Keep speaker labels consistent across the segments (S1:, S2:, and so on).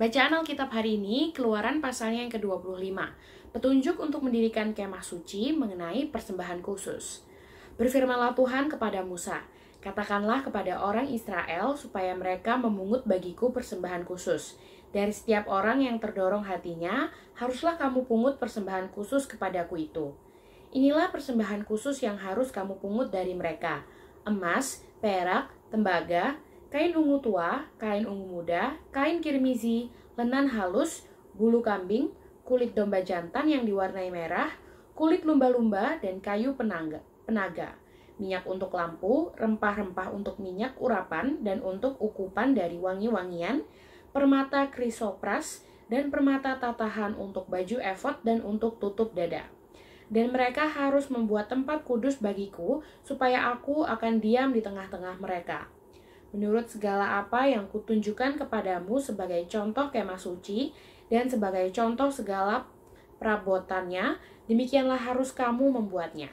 S1: Bacaan Alkitab hari ini, Keluaran pasalnya yang ke-25. Petunjuk untuk mendirikan kemah suci mengenai persembahan khusus. Berfirmanlah Tuhan kepada Musa, katakanlah kepada orang Israel supaya mereka memungut bagiku persembahan khusus. Dari setiap orang yang terdorong hatinya, haruslah kamu pungut persembahan khusus kepadaku itu. Inilah persembahan khusus yang harus kamu pungut dari mereka: emas, perak, tembaga, kain ungu tua, kain ungu muda, kain kirmizi, lenan halus, bulu kambing, kulit domba jantan yang diwarnai merah, kulit lumba-lumba, dan kayu penaga, minyak untuk lampu, rempah-rempah untuk minyak urapan, dan untuk ukupan dari wangi-wangian, permata krisopras, dan permata tatahan untuk baju efod dan untuk tutup dada. Dan mereka harus membuat tempat kudus bagiku, supaya aku akan diam di tengah-tengah mereka. Menurut segala apa yang kutunjukkan kepadamu sebagai contoh kemah suci dan sebagai contoh segala perabotannya, demikianlah harus kamu membuatnya.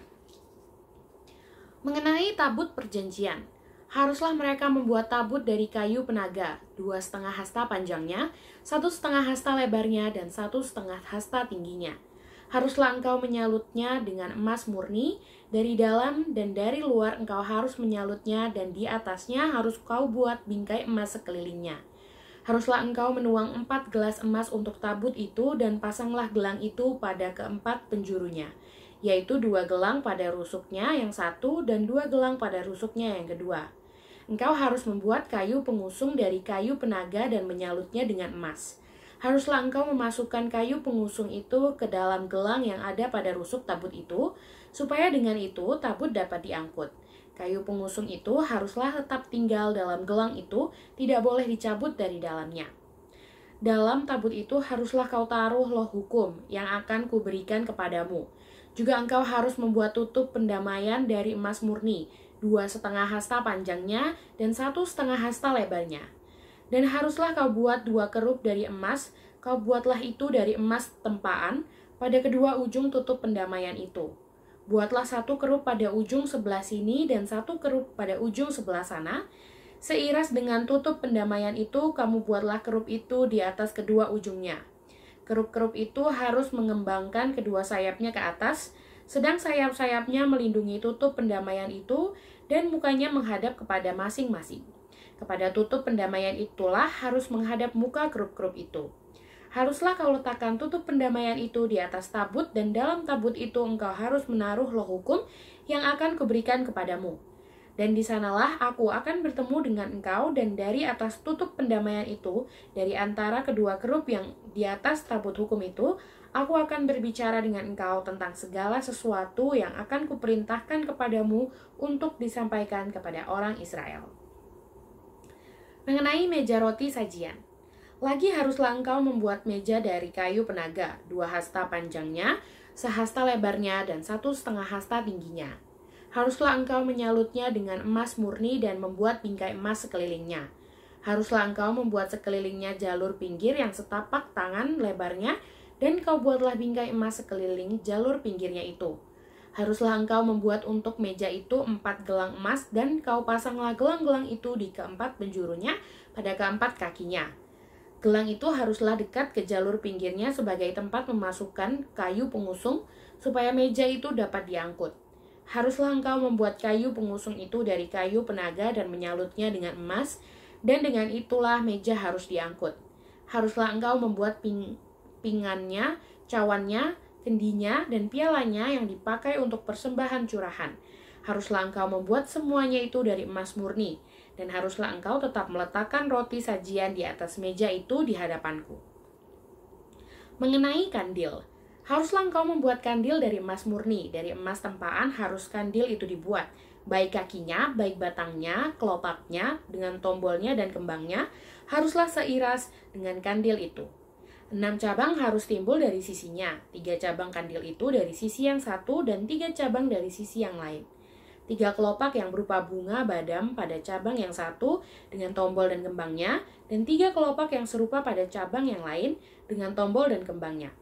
S1: Mengenai tabut perjanjian, haruslah mereka membuat tabut dari kayu penaga, 2,5 hasta panjangnya, 1,5 hasta lebarnya, dan 1,5 hasta tingginya. Haruslah engkau menyalutnya dengan emas murni, dari dalam dan dari luar engkau harus menyalutnya, dan di atasnya harus kau buat bingkai emas sekelilingnya. Haruslah engkau menuang 4 gelas emas untuk tabut itu, dan pasanglah gelang itu pada keempat penjurunya, yaitu 2 gelang pada rusuknya yang satu, dan 2 gelang pada rusuknya yang kedua. Engkau harus membuat kayu pengusung dari kayu penaga dan menyalutnya dengan emas. Haruslah engkau memasukkan kayu pengusung itu ke dalam gelang yang ada pada rusuk tabut itu, supaya dengan itu tabut dapat diangkut. Kayu pengusung itu haruslah tetap tinggal dalam gelang itu, tidak boleh dicabut dari dalamnya. Dalam tabut itu haruslah kau taruh loh hukum yang akan kuberikan kepadamu. Juga engkau harus membuat tutup pendamaian dari emas murni, 2,5 hasta panjangnya dan 1,5 hasta lebarnya. Dan haruslah kau buat 2 kerup dari emas, kau buatlah itu dari emas tempaan pada kedua ujung tutup pendamaian itu. Buatlah 1 kerup pada ujung sebelah sini dan 1 kerup pada ujung sebelah sana. Seiras dengan tutup pendamaian itu, kamu buatlah kerup itu di atas kedua ujungnya. Kerup-kerup itu harus mengembangkan kedua sayapnya ke atas, sedang sayap-sayapnya melindungi tutup pendamaian itu, dan mukanya menghadap kepada masing-masing. Kepada tutup pendamaian itulah harus menghadap muka kerup-kerup itu. Haruslah kau letakkan tutup pendamaian itu di atas tabut, dan dalam tabut itu engkau harus menaruh loh hukum yang akan kuberikan kepadamu. Dan di sanalah aku akan bertemu dengan engkau, dan dari atas tutup pendamaian itu, dari antara kedua kerup yang di atas tabut hukum itu, aku akan berbicara dengan engkau tentang segala sesuatu yang akan kuperintahkan kepadamu untuk disampaikan kepada orang Israel. Mengenai meja roti sajian, lagi haruslah engkau membuat meja dari kayu penaga, 2 hasta panjangnya, 1 hasta lebarnya, dan 1,5 hasta tingginya. Haruslah engkau menyalutnya dengan emas murni dan membuat bingkai emas sekelilingnya. Haruslah engkau membuat sekelilingnya jalur pinggir yang setapak tangan lebarnya, dan kau buatlah bingkai emas sekeliling jalur pinggirnya itu. Haruslah engkau membuat untuk meja itu 4 gelang emas, dan kau pasanglah gelang-gelang itu di keempat penjurunya pada keempat kakinya. Gelang itu haruslah dekat ke jalur pinggirnya sebagai tempat memasukkan kayu pengusung, supaya meja itu dapat diangkut. Haruslah engkau membuat kayu pengusung itu dari kayu penaga dan menyalutnya dengan emas, dan dengan itulah meja harus diangkut. Haruslah engkau membuat pingannya, cawannya, kendinya, dan pialanya yang dipakai untuk persembahan curahan. Haruslah engkau membuat semuanya itu dari emas murni, dan haruslah engkau tetap meletakkan roti sajian di atas meja itu di hadapanku. Mengenai kandil, haruslah engkau membuat kandil dari emas murni, dari emas tempaan harus kandil itu dibuat, baik kakinya, baik batangnya, kelopaknya, dengan tombolnya dan kembangnya, haruslah seiras dengan kandil itu. 6 cabang harus timbul dari sisinya, 3 cabang kandil itu dari sisi yang satu, dan 3 cabang dari sisi yang lain. 3 kelopak yang berupa bunga badam pada cabang yang satu dengan tombol dan kembangnya, dan 3 kelopak yang serupa pada cabang yang lain dengan tombol dan kembangnya.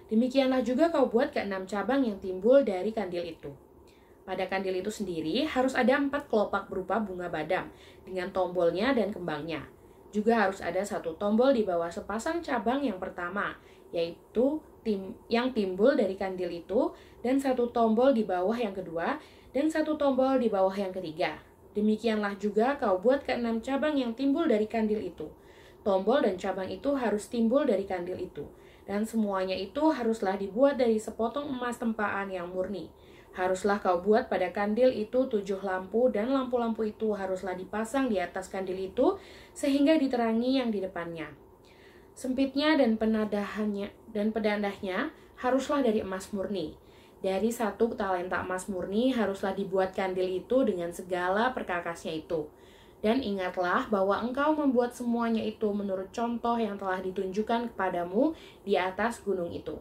S1: Demikianlah juga kau buat ke 6 cabang yang timbul dari kandil itu. Pada kandil itu sendiri harus ada 4 kelopak berupa bunga badam dengan tombolnya dan kembangnya. Juga harus ada satu tombol di bawah sepasang cabang yang pertama, yaitu yang timbul dari kandil itu, dan satu tombol di bawah yang kedua, dan satu tombol di bawah yang ketiga. Demikianlah juga kau buat ke-6 cabang yang timbul dari kandil itu. Tombol dan cabang itu harus timbul dari kandil itu, dan semuanya itu haruslah dibuat dari sepotong emas tempaan yang murni. Haruslah kau buat pada kandil itu 7 lampu, dan lampu-lampu itu haruslah dipasang di atas kandil itu, sehingga diterangi yang di depannya. Sempitnya dan pedandahnya haruslah dari emas murni. Dari 1 talenta emas murni haruslah dibuat kandil itu dengan segala perkakasnya itu. Dan ingatlah bahwa engkau membuat semuanya itu menurut contoh yang telah ditunjukkan kepadamu di atas gunung itu.